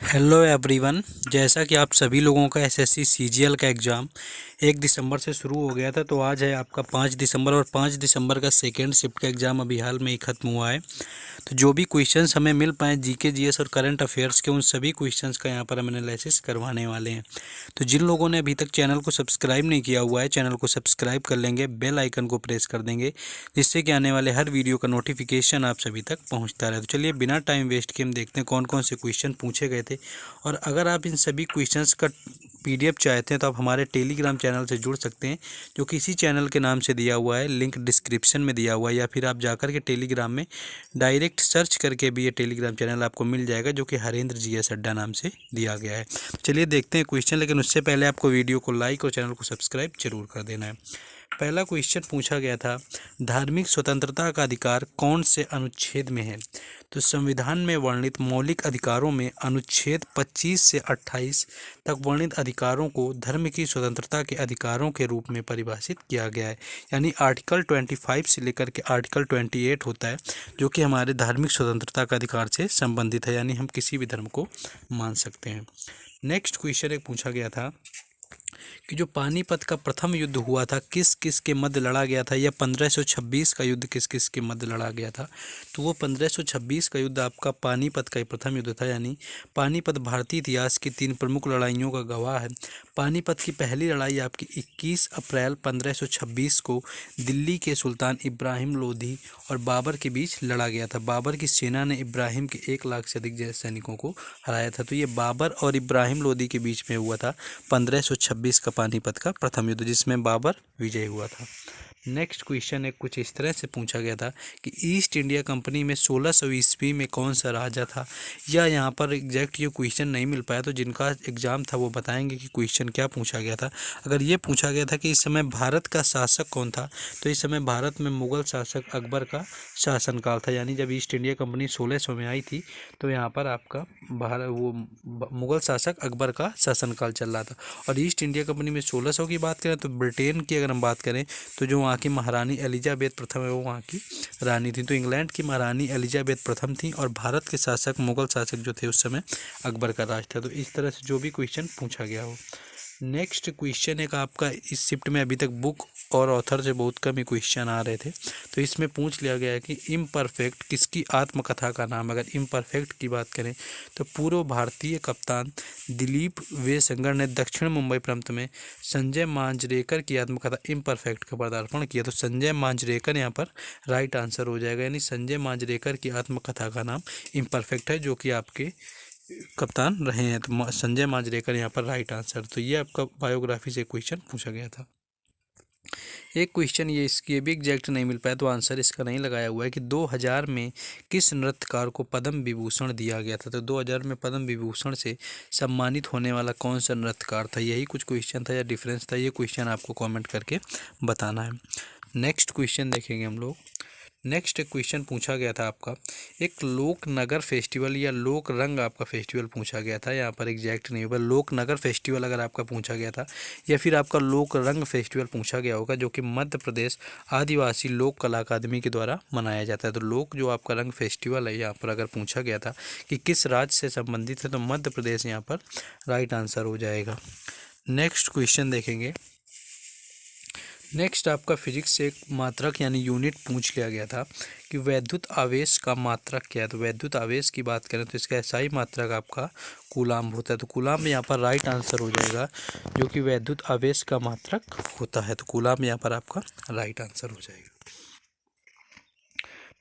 Hello everyone. जैसा कि आप सभी लोगों का एसएससी सीजीएल का एग्ज़ाम 1 दिसंबर से शुरू हो गया था, तो आज है आपका 5 दिसंबर और 5 दिसंबर का सेकेंड शिफ्ट का एग्ज़ाम अभी हाल में ही ख़त्म हुआ है। तो जो भी क्वेश्चंस हमें मिल पाए जीके जीएस और करंट अफेयर्स के, उन सभी क्वेश्चंस का यहाँ पर हम एनालिसिस करवाने वाले हैं। तो जिन लोगों ने अभी तक चैनल को सब्सक्राइब नहीं किया हुआ है, चैनल को सब्सक्राइब कर लेंगे, बेल आइकन को प्रेस कर देंगे, जिससे कि आने वाले हर वीडियो का नोटिफिकेशन आप सभी तक पहुँचता रहे। तो चलिए बिना टाइम वेस्ट किए हम देखते हैं कौन कौन से क्वेश्चन पूछे गए थे। और अगर आप इन सभी क्वेश्चंस का पीडीएफ चाहते हैं तो आप हमारे टेलीग्राम चैनल से जुड़ सकते हैं, जो कि इसी चैनल के नाम से दिया हुआ है, लिंक डिस्क्रिप्शन में दिया हुआ है, या फिर आप जाकर के टेलीग्राम में डायरेक्ट सर्च करके भी ये टेलीग्राम चैनल आपको मिल जाएगा, जो कि हरेंद्र जीएस अड्डा नाम से दिया गया है। चलिए देखते हैं क्वेश्चन, लेकिन उससे पहले आपको वीडियो को लाइक और चैनल को सब्सक्राइब जरूर कर देना है। पहला क्वेश्चन पूछा गया था, धार्मिक स्वतंत्रता का अधिकार कौन से अनुच्छेद में है? तो संविधान में वर्णित मौलिक अधिकारों में अनुच्छेद 25 से 28 तक वर्णित अधिकारों को धर्म की स्वतंत्रता के अधिकारों के रूप में परिभाषित किया गया है। यानी आर्टिकल 25 से लेकर के आर्टिकल 28 होता है, जो कि हमारे धार्मिक स्वतंत्रता का अधिकार से संबंधित है, यानी हम किसी भी धर्म को मान सकते हैं। नेक्स्ट क्वेश्चन एक पूछा गया था कि जो पानीपत का प्रथम युद्ध हुआ था किस किस के मध्य लड़ा गया था, या 1526 का युद्ध किस किस के मध्य लड़ा गया था? तो वो 1526 का युद्ध आपका पानीपत का ही प्रथम युद्ध था। यानी पानीपत भारतीय इतिहास की 3 प्रमुख लड़ाइयों का गवाह है। पानीपत की पहली लड़ाई आपकी 21 अप्रैल 1526 को दिल्ली के सुल्तान इब्राहिम लोधी और बाबर के बीच लड़ा गया था। बाबर की सेना ने इब्राहिम के 1 लाख से अधिक सैनिकों को हराया था। तो ये बाबर और इब्राहिम लोधी के बीच में हुआ था 1526 का पानीपत का प्रथम युद्ध, जिसमें बाबर विजयी हुआ था। नेक्स्ट क्वेश्चन एक कुछ इस तरह से पूछा गया था कि ईस्ट इंडिया कंपनी में 1600 ईस्वी में कौन सा राजा था? या यहाँ पर एग्जैक्ट ये क्वेश्चन नहीं मिल पाया, तो जिनका एग्जाम था वो बताएंगे कि क्वेश्चन क्या पूछा गया था। अगर ये पूछा गया था कि इस समय भारत का शासक कौन था, तो इस समय भारत में मुगल शासक अकबर का शासनकाल था। यानी जब ईस्ट इंडिया कंपनी 1600 में आई थी, तो यहाँ पर आपका मुगल शासक अकबर का शासनकाल चल रहा था। और ईस्ट इंडिया कंपनी में 1600 की बात करें, तो ब्रिटेन की अगर हम बात करें, तो जो वहाँ की महारानी एलिजाबेथ प्रथम है वो वहाँ की रानी थी। तो इंग्लैंड की महारानी एलिजाबेथ प्रथम थी, और भारत के शासक मुगल शासक जो थे उस समय अकबर का राज था। तो इस तरह से जो भी क्वेश्चन पूछा गया हो। नेक्स्ट क्वेश्चन एक आपका इस शिफ्ट में अभी तक बुक और ऑथर से बहुत कम ही क्वेश्चन आ रहे थे, तो इसमें पूछ लिया गया है कि इम्परफेक्ट किसकी आत्मकथा का नाम? अगर इम्परफेक्ट की बात करें, तो पूर्व भारतीय कप्तान दिलीप वेसेंगर ने दक्षिण मुंबई प्रांत में संजय मांजरेकर की आत्मकथा इम्परफेक्ट का पदार्पण किया। तो संजय मांजरेकर यहाँ पर राइट आंसर हो जाएगा। यानी संजय मांजरेकर की आत्मकथा का नाम इम्परफेक्ट है, जो कि आपके कप्तान रहे हैं। तो संजय मांजरेकर यहाँ पर राइट आंसर। तो ये आपका बायोग्राफी से क्वेश्चन पूछा गया था। एक क्वेश्चन ये इसकी भी एग्जैक्ट नहीं मिल पाया, तो आंसर इसका नहीं लगाया हुआ है कि 2000 में किस नृत्यकार को पद्म विभूषण दिया गया था? तो 2000 में पद्म विभूषण से सम्मानित होने वाला कौन सा नृत्यकार था? यही कुछ क्वेश्चन था या डिफरेंस था, ये क्वेश्चन आपको कमेंट करके बताना है। नेक्स्ट क्वेश्चन देखेंगे हम लोग। नेक्स्ट क्वेश्चन पूछा गया था आपका, एक लोक नगर फेस्टिवल या लोक रंग आपका फेस्टिवल पूछा गया था। यहाँ पर एग्जैक्ट नहीं होगा, लोक नगर फेस्टिवल अगर आपका पूछा गया था, या फिर आपका लोक रंग फेस्टिवल पूछा गया होगा, जो कि मध्य प्रदेश आदिवासी लोक कला अकादमी के द्वारा मनाया जाता है। तो लोक जो आपका रंग फेस्टिवल है, यहाँ पर अगर पूछा गया था कि किस राज्य से संबंधित है, तो मध्य प्रदेश यहाँ पर राइट आंसर हो जाएगा। नेक्स्ट क्वेश्चन देखेंगे। नेक्स्ट आपका फिजिक्स से एक मात्रक यानी यूनिट पूछ लिया गया था कि वैद्युत आवेश का मात्रक क्या है? तो वैद्युत आवेश की बात करें तो इसका एसआई मात्रक आपका कूलाम्ब होता है। तो कूलाम्ब यहाँ पर राइट आंसर हो जाएगा, जो कि वैद्युत आवेश का मात्रक होता है। तो कूलाम्ब यहाँ पर आपका राइट आंसर हो जाएगा।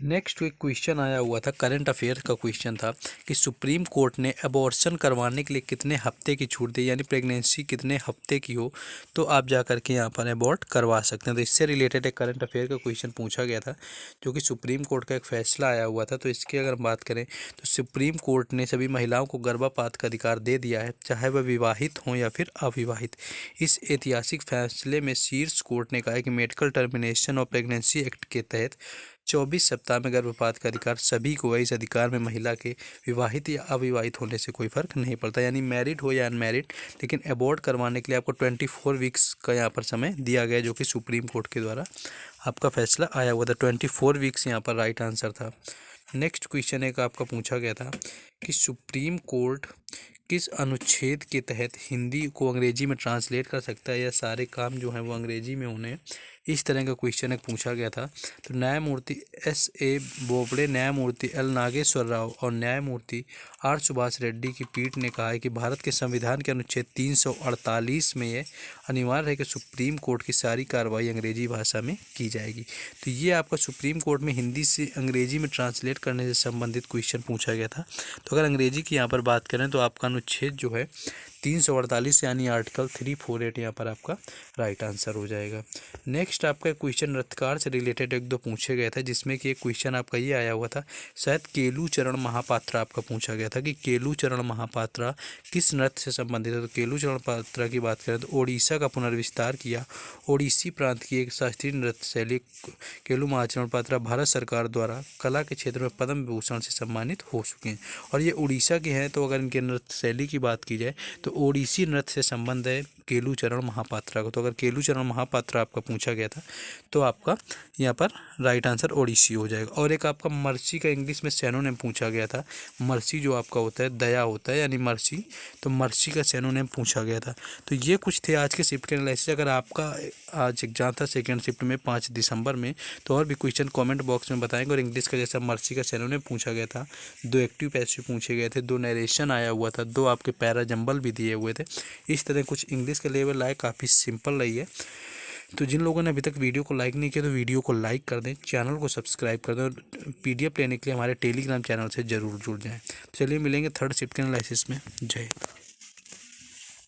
नेक्स्ट एक क्वेश्चन आया हुआ था, करंट अफेयर का क्वेश्चन था कि सुप्रीम कोर्ट ने अबॉर्शन करवाने के लिए कितने हफ्ते की छूट दी? यानी प्रेगनेंसी कितने हफ्ते की हो तो आप जा करके यहाँ पर अबॉर्ट करवा सकते हैं। तो इससे रिलेटेड एक करंट अफेयर का क्वेश्चन पूछा गया था, जो कि सुप्रीम कोर्ट का एक फैसला आया हुआ था। तो इसकी अगर हम बात करें, तो सुप्रीम कोर्ट ने सभी महिलाओं को गर्भपात का अधिकार दे दिया है, चाहे वह विवाहित हों या फिर अविवाहित। इस ऐतिहासिक फैसले में शीर्ष कोर्ट ने कहा है कि मेडिकल टर्मिनेशन और प्रेगनेंसी एक्ट के तहत 24 सप्ताह में गर्भपात का अधिकार सभी को है। इस अधिकार में महिला के विवाहित या अविवाहित होने से कोई फर्क नहीं पड़ता, यानी मैरिड हो या अनमैरिड, लेकिन अबॉर्ट करवाने के लिए आपको 24 वीक्स का यहाँ पर समय दिया गया, जो कि सुप्रीम कोर्ट के द्वारा आपका फैसला आया हुआ था। 24 वीक्स यहाँ पर राइट आंसर था। नेक्स्ट क्वेश्चन एक आपका पूछा गया था कि सुप्रीम कोर्ट किस अनुच्छेद के तहत हिंदी को अंग्रेजी में ट्रांसलेट कर सकता है या सारे काम जो हैं वो अंग्रेजी में होने, इस तरह का क्वेश्चन एक पूछा गया था। तो न्यायमूर्ति S.A. बोबड़े, न्यायमूर्ति L. नागेश्वर राव और न्यायमूर्ति R. सुभाष रेड्डी की पीठ ने कहा है कि भारत के संविधान के अनुच्छेद 348 में यह अनिवार्य है कि सुप्रीम कोर्ट की सारी कार्रवाई अंग्रेजी भाषा में की जाएगी। तो ये आपका सुप्रीम कोर्ट में हिंदी से अंग्रेजी में ट्रांसलेट करने से संबंधित क्वेश्चन पूछा गया था। तो अगर अंग्रेजी की यहाँ पर बात करें तो आपका अनुच्छेद जो है 348 यानी आर्टिकल 348 यहाँ पर आपका राइट आंसर हो जाएगा। नेक्स्ट आपका क्वेश्चन रथकार से रिलेटेड एक दो पूछे गए थे, जिसमें कि एक क्वेश्चन आपका ये आया हुआ था, शायद केलू चरण महापात्रा आपका पूछा गया था कि केलू चरण महापात्रा किस नृत्य से संबंधित है। तो केलू चरण महापात्रा की बात करें तो ओडिशा का पुनर्विस्तार किया ओडिसी प्रांत की एक शास्त्रीय नृत्य शैली केलू महाचरण महापात्रा भारत सरकार द्वारा कला के क्षेत्र में पद्म विभूषण से सम्मानित हो चुके हैं और ये उड़ीसा के हैं। तो अगर इनके नृत्य शैली की बात की जाए तो ओडिसी नृत्य से संबंध है केलू चरण महापात्रा को। तो अगर केलू चरण महापात्रा आपका पूछा गया था तो आपका यहाँ पर राइट आंसर ओडिसी हो जाएगा। और एक आपका मर्सी का इंग्लिश में सैनोनिम पूछा गया था। मर्सी जो आपका होता है दया होता है यानी मर्सी, तो मर्सी का सैनोनिम पूछा गया था। तो ये कुछ थे आज के शिफ्ट के एनालिसिस। अगर आपका आज एग्जाम था सेकेंड शिफ्ट में 5 दिसंबर में तो और भी क्वेश्चन कमेंट बॉक्स में बताएंगे। और इंग्लिश का जैसा मर्सी का सैनोनिम पूछा गया था, 2 एक्टिव पैसिव पूछे गए थे, 2 नरेशन आया हुआ था, 2 आपके पैरा जंबल भी दिए हुए थे। इस तरह कुछ इंग्लिश का लेवल आए, काफ़ी सिंपल रही है। तो जिन लोगों ने अभी तक वीडियो को लाइक नहीं किया तो वीडियो को लाइक कर दें, चैनल को सब्सक्राइब कर दें और PDF लेने के लिए हमारे टेलीग्राम चैनल से ज़रूर जुड़ जाएं। चलिए मिलेंगे थर्ड शिफ्ट के एनालिसिस में। जय हिंद।